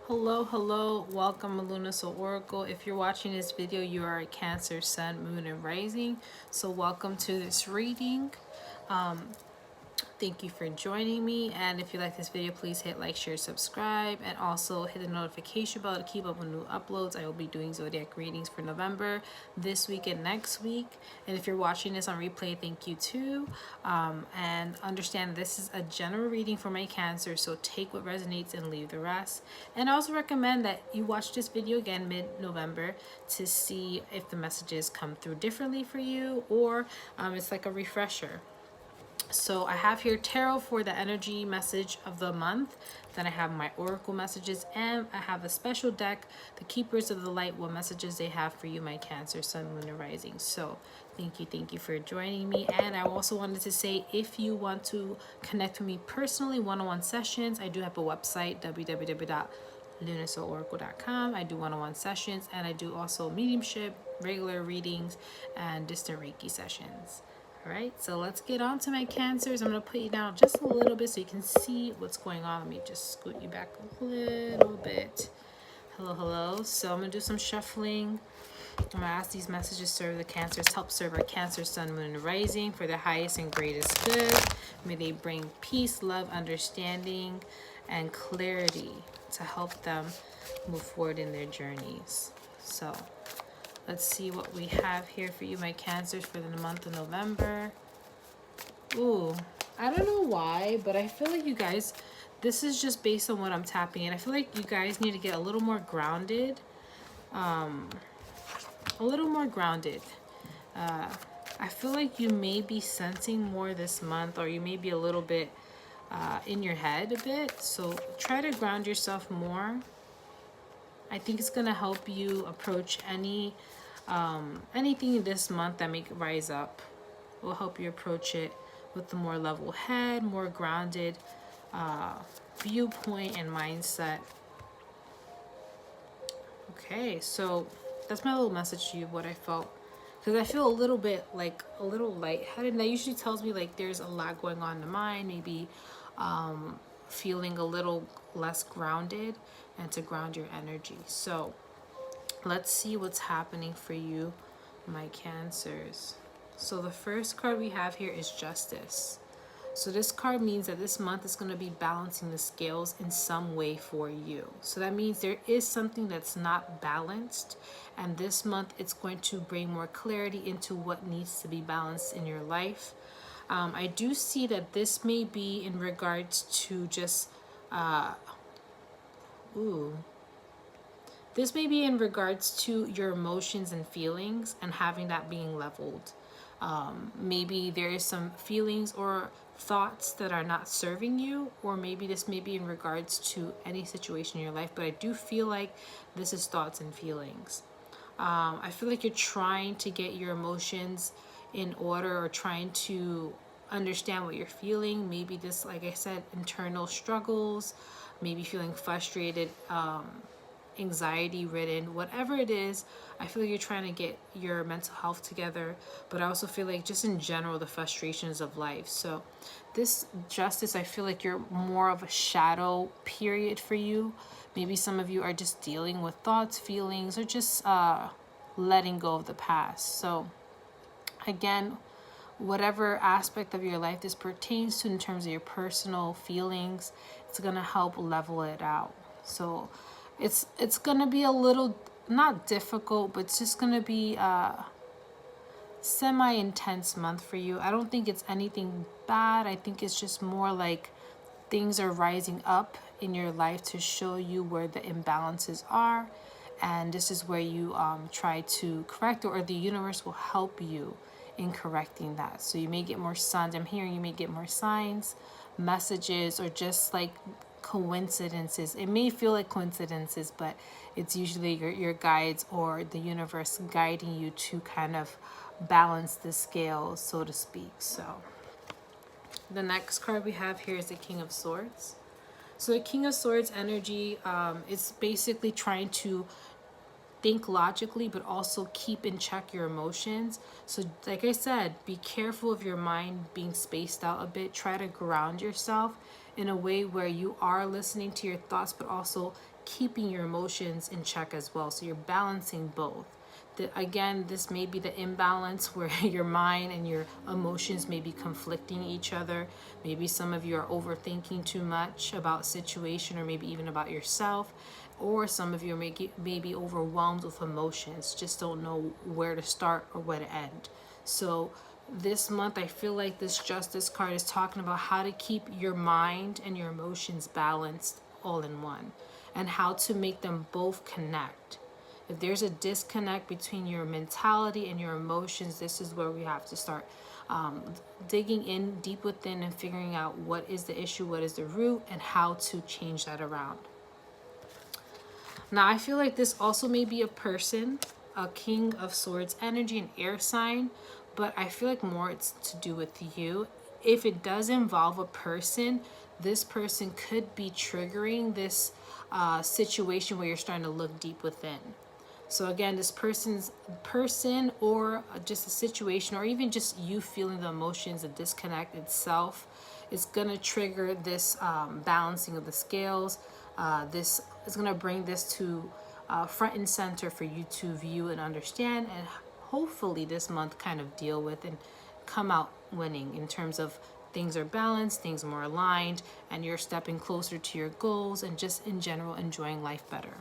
Hello, welcome Luna Soul Oracle. If you're watching this video, you are a Cancer, Sun, Moon, and Rising. So welcome to this reading. Thank you for joining me, and if you like this video, please hit like, share, subscribe, and also hit the notification bell to keep up with new uploads. I will be doing zodiac readings for November this week and next week. And if you're watching this on replay, thank you too. And understand this is a general reading for my Cancer, so take what resonates and leave the rest. And I also recommend that you watch this video again mid-November to see if the messages come through differently for you, or it's like a refresher. So I have here tarot for the energy message of the month. Then I have my oracle messages, and I have a special deck, the keepers of the light, what messages they have for you, my Cancer, Sun, Moon, and Rising. So thank you for joining me. And I also wanted to say, if you want to connect with me personally, one-on-one sessions, I do have a website, www.lunasoulauracle.com. I do one-on-one sessions, and I do also mediumship, regular readings, and distant Reiki sessions. All right, so let's get on to my Cancers. I'm going to put you down just a little bit so you can see what's going on. Let me just scoot you back a little bit. Hello. So I'm going to do some shuffling. I'm going to ask these messages serve the Cancers, help serve our Cancer, Sun, Moon, and Rising for their highest and greatest good. May they bring peace, love, understanding, and clarity to help them move forward in their journeys. So let's see what we have here for you, my Cancers, for the month of November. Ooh, I don't know why, but I feel like you guys, this is just based on what I'm tapping in. I feel like you guys need to get a little more grounded. I feel like you may be sensing more this month, or you may be a little bit in your head a bit. So try to ground yourself more. I think it's going to help you approach anything this month that may rise up. Will help you approach it with a more level head, more grounded viewpoint and mindset. Okay, so that's my little message to you, what I felt. Because I feel a little bit like a little lightheaded, and that usually tells me like there's a lot going on in the mind, maybe feeling a little less grounded, and to ground your energy. So let's see what's happening for you, my Cancers. So the first card we have here is Justice. So this card means that this month is going to be balancing the scales in some way for you. So that means there is something that's not balanced, and this month it's going to bring more clarity into what needs to be balanced in your life. I do see that this may be in regards to just this may be in regards to your emotions and feelings and having that being leveled. Maybe there is some feelings or thoughts that are not serving you, or maybe this may be in regards to any situation in your life, but I do feel like this is thoughts and feelings. I feel like you're trying to get your emotions in order, or trying to understand what you're feeling. Maybe this, like I said, internal struggles, maybe feeling frustrated, anxiety ridden, whatever it is. I feel like you're trying to get your mental health together, but I also feel like just in general the frustrations of life. So this Justice, I feel like you're more of a shadow period for you. Maybe some of you are just dealing with thoughts, feelings, or just letting go of the past. So again, whatever aspect of your life this pertains to in terms of your personal feelings, it's going to help level it out. So it's going to be a little, not difficult, but it's just going to be a semi-intense month for you. I don't think it's anything bad. I think it's just more like things are rising up in your life to show you where the imbalances are, and this is where you try to correct, or the universe will help you in correcting that. So you may get more signs. I'm hearing you may get more signs, messages, or just like coincidences. It may feel like coincidences, but it's usually your guides or the universe guiding you to kind of balance the scales, so to speak. So the next card we have here is the King of Swords. So the King of Swords energy is basically trying to think logically, but also keep in check your emotions. So like I said, be careful of your mind being spaced out a bit. Try to ground yourself in a way where you are listening to your thoughts, but also keeping your emotions in check as well. So you're balancing both. Again, this may be the imbalance where your mind and your emotions may be conflicting each other. Maybe some of you are overthinking too much about a situation, or maybe even about yourself, or some of you may be overwhelmed with emotions, just don't know where to start or where to end. So this month, I feel like this Justice card is talking about how to keep your mind and your emotions balanced all in one, and how to make them both connect. If there's a disconnect between your mentality and your emotions, this is where we have to start digging in deep within and figuring out what is the issue, what is the root, and how to change that around. Now, I feel like this also may be a person, a King of Swords energy, an air sign, but I feel like more it's to do with you. If it does involve a person, this person could be triggering this situation where you're starting to look deep within. So again, this person or just a situation, or even just you feeling the emotions, the disconnect itself, is going to trigger this balancing of the scales. This is going to bring this to front and center for you to view and understand, and hopefully this month kind of deal with and come out winning in terms of things are balanced, things are more aligned, and you're stepping closer to your goals and just in general enjoying life better.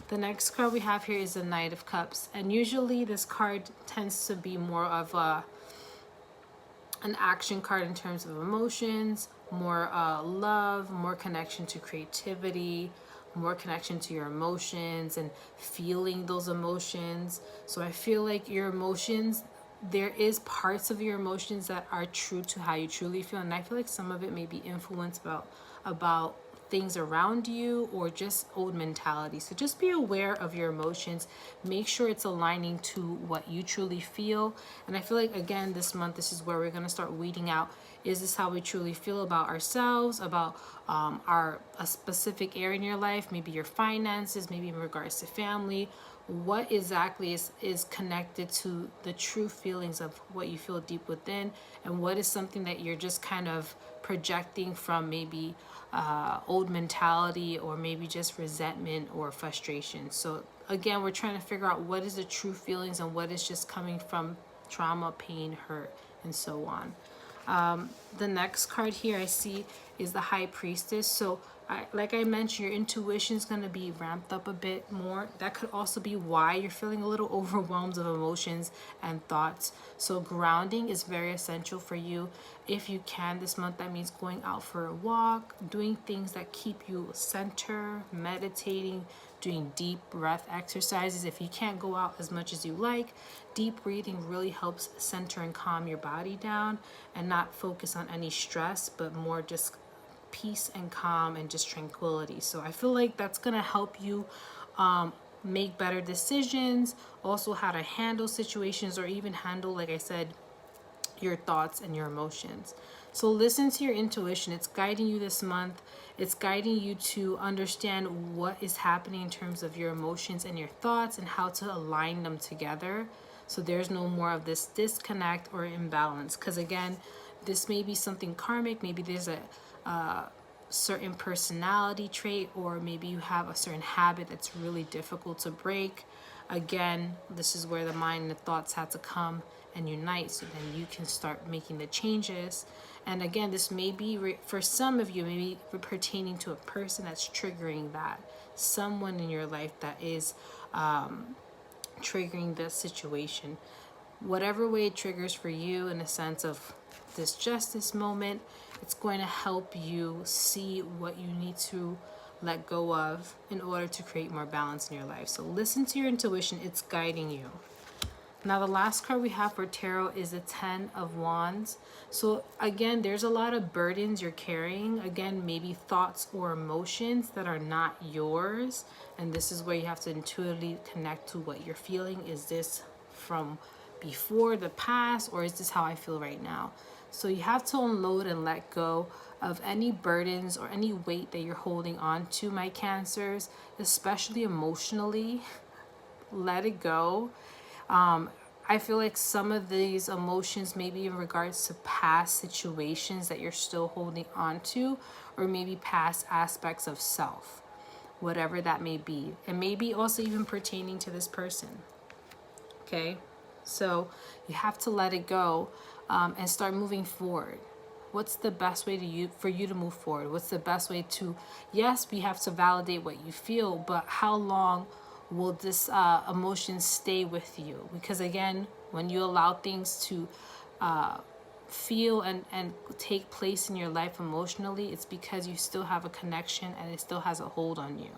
The next card we have here is the Knight of Cups, and usually this card tends to be more of an action card in terms of emotions, more love, more connection to creativity, more connection to your emotions and feeling those emotions. So I feel like your emotions, there is parts of your emotions that are true to how you truly feel, and I feel like some of it may be influenced about things around you or just old mentality. So just be aware of your emotions. Make sure it's aligning to what you truly feel. And I feel like, again, this month, this is where we're going to start weeding out, is this how we truly feel about ourselves, about a specific area in your life, maybe your finances, maybe in regards to family. What exactly is connected to the true feelings of what you feel deep within, and what is something that you're just kind of projecting from maybe old mentality, or maybe just resentment or frustration. So again, we're trying to figure out what is the true feelings and what is just coming from trauma, pain, hurt, and so on. The next card here I see is the High Priestess. So like I mentioned, your intuition is going to be ramped up a bit more. That could also be why you're feeling a little overwhelmed of emotions and thoughts. So grounding is very essential for you. If you can this month, that means going out for a walk, doing things that keep you center, meditating, doing deep breath exercises. If you can't go out as much as you like, deep breathing really helps center and calm your body down and not focus on any stress, but more just peace and calm and just tranquility. So I feel like that's going to help you make better decisions, also how to handle situations, or even handle, like I said, your thoughts and your emotions. So listen to your intuition. It's guiding you this month. It's guiding you to understand what is happening in terms of your emotions and your thoughts, and how to align them together, so there's no more of this disconnect or imbalance. Because again, this may be something karmic. Maybe there's a certain personality trait, or maybe you have a certain habit that's really difficult to break. Again, this is where the mind and the thoughts have to come and unite, so then you can start making the changes. And again, this may be for some of you, maybe pertaining to a person that's triggering that, someone in your life that is triggering the situation. Whatever way it triggers for you, in a sense of this justice moment, it's going to help you see what you need to let go of in order to create more balance in your life. So listen to your intuition. It's guiding you. Now, the last card we have for tarot is the 10 of Wands. So again, there's a lot of burdens you're carrying. Again, maybe thoughts or emotions that are not yours. And this is where you have to intuitively connect to what you're feeling. Is this from before, the past, or is this how I feel right now? So you have to unload and let go of any burdens or any weight that you're holding on to, my Cancers, especially emotionally. let it go. I feel like some of these emotions, maybe in regards to past situations that you're still holding on to, or maybe past aspects of self, whatever that may be. And maybe also even pertaining to this person. Okay? So you have to let it go and start moving forward. What's the best way for you to move forward? What's the best way to, yes, we have to validate what you feel, but how long will this emotion stay with you? Because again, when you allow things to feel and take place in your life emotionally, it's because you still have a connection and it still has a hold on you.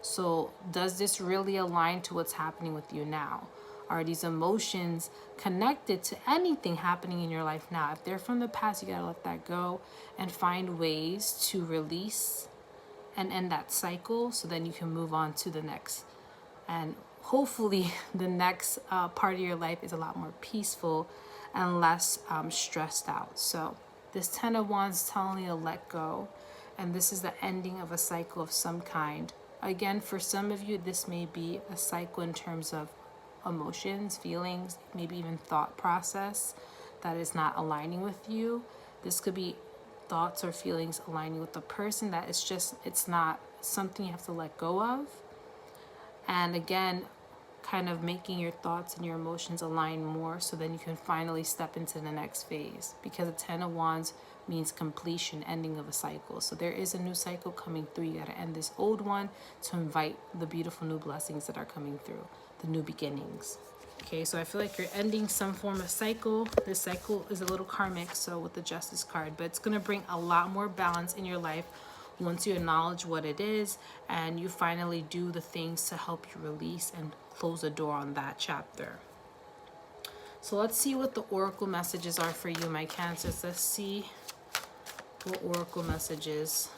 So does this really align to what's happening with you now? Are these emotions connected to anything happening in your life now? If they're from the past, you gotta let that go and find ways to release and end that cycle, so then you can move on to the next. And hopefully the next part of your life is a lot more peaceful and less stressed out. So this 10 of Wands is telling you to let go, and this is the ending of a cycle of some kind. Again, for some of you, this may be a cycle in terms of emotions, feelings, maybe even thought process that is not aligning with you. This could be thoughts or feelings aligning with the person that is just, it's not something you have to let go of. And again, kind of making your thoughts and your emotions align more, so then you can finally step into the next phase, because a 10 of Wands means completion, ending of a cycle. So there is a new cycle coming through. You got to end this old one to invite the beautiful new blessings that are coming through, the new beginnings. Okay, so I feel like you're ending some form of cycle. This cycle is a little karmic, so with the Justice card, but it's going to bring a lot more balance in your life once you acknowledge what it is and you finally do the things to help you release and close the door on that chapter. So let's see what the oracle messages are for you, my Cancers. Let's see what oracle messages.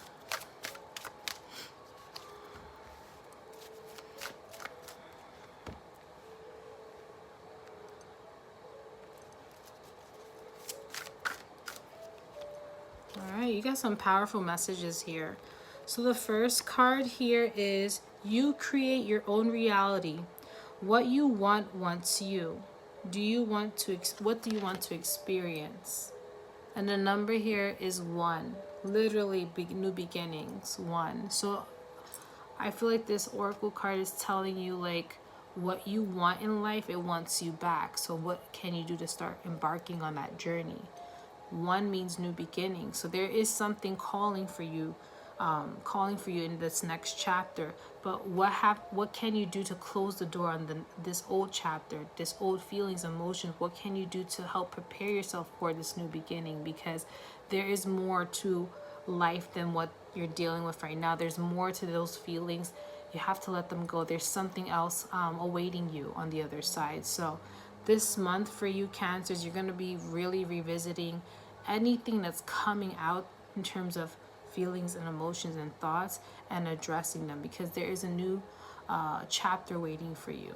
All right, you got some powerful messages here. So the first card here is you create your own reality. What you want wants you. Do you want to, what do you want to experience? And the number here is 1. Literally new beginnings, 1. So I feel like this oracle card is telling you like what you want in life, it wants you back. So what can you do to start embarking on that journey? 1 means new beginning. So there is something calling for you in this next chapter. But what can you do to close the door on this old chapter, this old feelings, emotions? What can you do to help prepare yourself for this new beginning? Because there is more to life than what you're dealing with right now. There's more to those feelings. You have to let them go. There's something else awaiting you on the other side. So this month for you Cancers, you're going to be really revisiting anything that's coming out in terms of feelings and emotions and thoughts and addressing them, because there is a new chapter waiting for you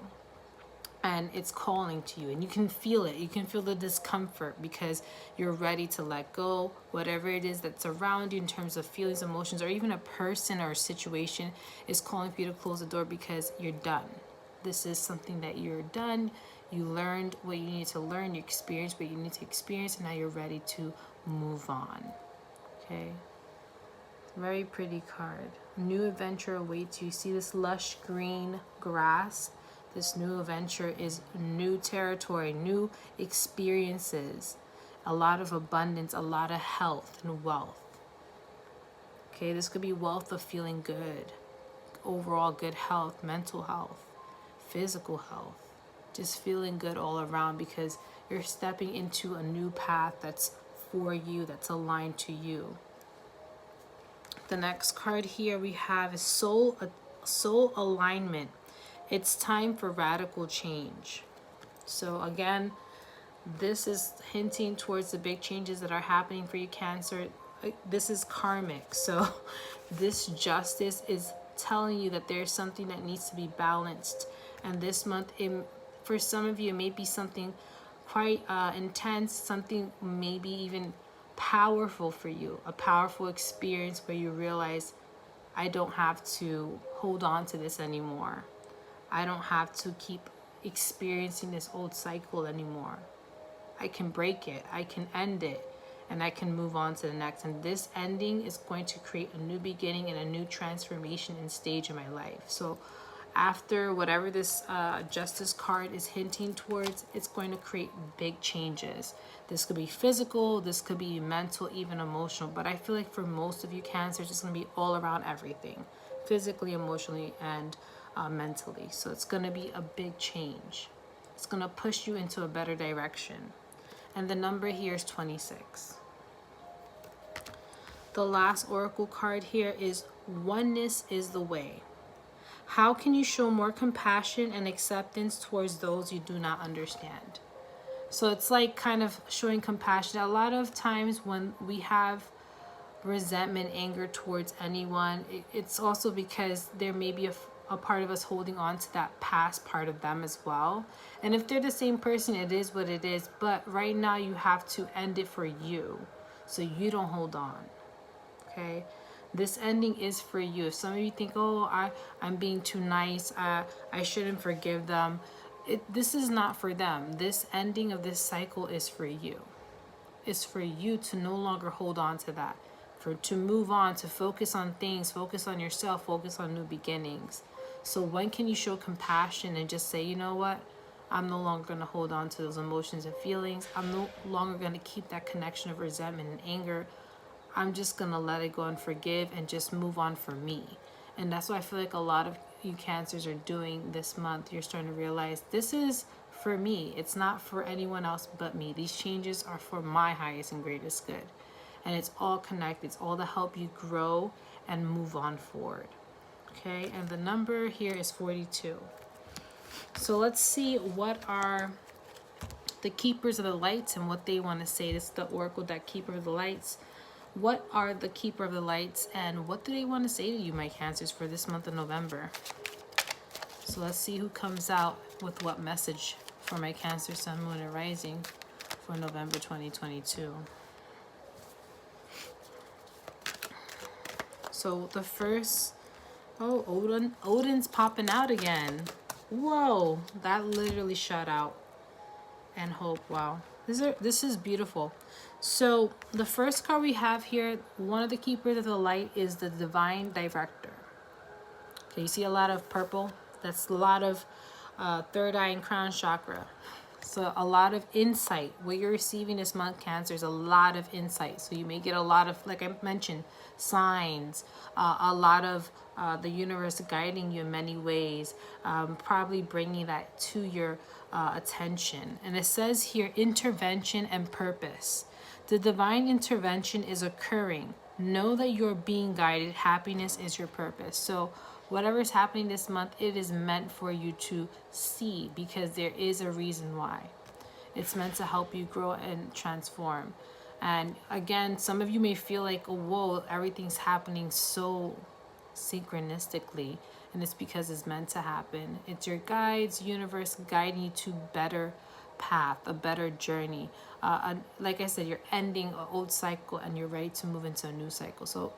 and it's calling to you, and you can feel it. You can feel the discomfort because you're ready to let go whatever it is that's around you in terms of feelings, emotions, or even a person or a situation is calling for you to close the door because you're done. This is something that you're done. You learned what you need to learn, you experienced what you need to experience, and now you're ready to move on. Okay. Very pretty card. New adventure awaits you. You see this lush green grass? This new adventure is new territory, new experiences, a lot of abundance, a lot of health and wealth. Okay, this could be wealth of feeling good, overall good health, mental health, physical health, just feeling good all around because you're stepping into a new path that's for you, that's aligned to you. The next card here we have is soul alignment. It's time for radical change. So again, this is hinting towards the big changes that are happening for you Cancer. This is karmic. So this justice is telling you that there's something that needs to be balanced. And this month, for some of you, it may be something quite intense, something maybe even powerful for you, a powerful experience where you realize, I don't have to hold on to this anymore. I don't have to keep experiencing this old cycle anymore. I can break it, I can end it, and I can move on to the next. And this ending is going to create a new beginning and a new transformation and stage in my life. So after whatever this justice card is hinting towards, it's going to create big changes. This could be physical, this could be mental, even emotional. But I feel like for most of you Cancers, it's going to be all around everything. Physically, emotionally, and mentally. So it's going to be a big change. It's going to push you into a better direction. And the number here is 26. The last oracle card here is oneness is the way. How can you show more compassion and acceptance towards those you do not understand? So it's like kind of showing compassion. A lot of times when we have resentment, anger towards anyone, it's also because there may be a part of us holding on to that past part of them as well. And if they're the same person, it is what it is. But right now you have to end it for you so you don't hold on. Okay? This ending is for you. If some of you think, oh, I'm being too nice, I shouldn't forgive them. This is not for them. This ending of this cycle is for you. It's for you to no longer hold on to that. To move on, to focus on things, focus on yourself, focus on new beginnings. So when can you show compassion and just say, you know what? I'm no longer going to hold on to those emotions and feelings. I'm no longer going to keep that connection of resentment and anger. I'm just going to let it go and forgive and just move on for me. And that's what I feel like a lot of you Cancers are doing this month. You're starting to realize this is for me. It's not for anyone else but me. These changes are for my highest and greatest good. And it's all connected. It's all to help you grow and move on forward. Okay, and the number here is 42. So let's see what are the keepers of the lights and what they want to say. This is the oracle deck, keeper of the lights. What are the keeper of the lights and what do they want to say to you, my Cancers, for this month of November? So let's see who comes out with what message for my Cancer, Sun, Moon, and Rising for November 2022. So the first, oh, Odin's popping out again. Whoa, that literally shut out. And hope, wow. This is beautiful. So the first card we have here, one of the keepers of the light is the divine director. Okay, you see a lot of purple? That's a lot of third eye and crown chakra. So a lot of insight. What you're receiving this month, Cancer, is a lot of insight. So you may get a lot of, like I mentioned, signs, a lot of the universe guiding you in many ways, probably bringing that to your attention. And it says here, intervention and purpose. The divine intervention is occurring. Know that you're being guided. Happiness is your purpose. So whatever is happening this month, it is meant for you to see because there is a reason why. It's meant to help you grow and transform. And again, some of you may feel like, oh, whoa, everything's happening so synchronistically. And it's because it's meant to happen. It's your guides, universe guiding you to better path, a better journey. Like I said, you're ending an old cycle and you're ready to move into a new cycle. So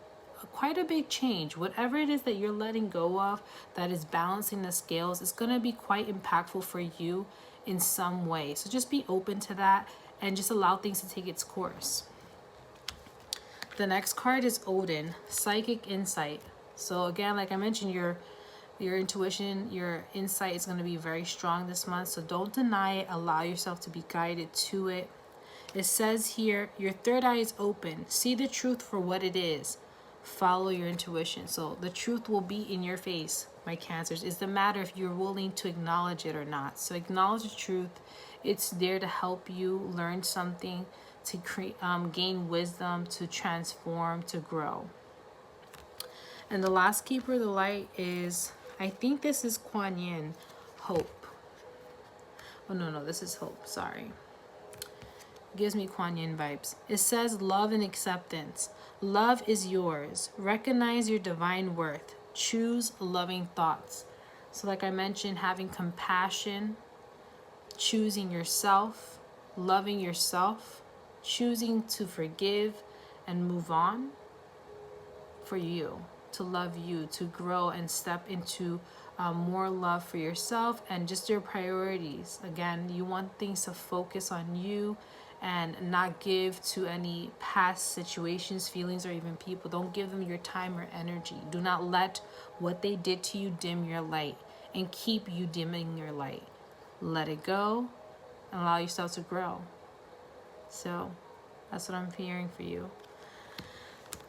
quite a big change. Whatever it is that you're letting go of that is balancing the scales, it's going to be quite impactful for you in some way. So just be open to that and just allow things to take its course. The next card is Odin, psychic insight. So again, like I mentioned, your intuition, your insight is going to be very strong this month. So don't deny it. Allow yourself to be guided to it. It says here, your third eye is open. See the truth for what it is. Follow your intuition. So the truth will be in your face, my Cancers. It's the matter if you're willing to acknowledge it or not. So acknowledge the truth. It's there to help you learn something, to create, gain wisdom, to transform, to grow. And the last keeper of the light is, I think this is Kuan Yin, hope. Oh, no, this is hope. Sorry. Gives me Kuan Yin vibes. It says love and acceptance. Love is yours. Recognize your divine worth. Choose loving thoughts. So like I mentioned, having compassion, choosing yourself, loving yourself, choosing to forgive and move on for you. to love you, to grow and step into more love for yourself and just your priorities. Again, you want things to focus on you and not give to any past situations, feelings, or even people. Don't give them your time or energy. Do not let what they did to you dim your light and keep you dimming your light. Let it go and allow yourself to grow. So that's what I'm hearing for you.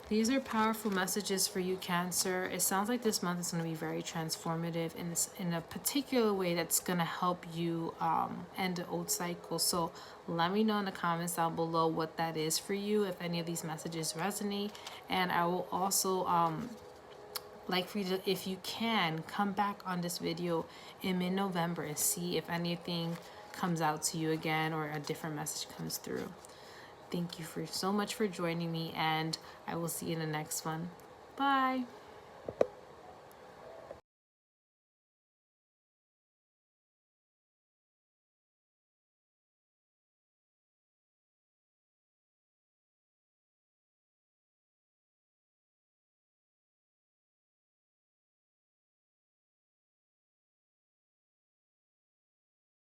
These are powerful messages for you, Cancer. It sounds like this month is going to be very transformative in a particular way that's going to help you end an old cycle. So let me know in the comments down below what that is for you, if any of these messages resonate. And I will also like for you to, if you can, come back on this video in mid-November and see if anything comes out to you again or a different message comes through. Thank you so much for joining me, and I will see you in the next one. Bye.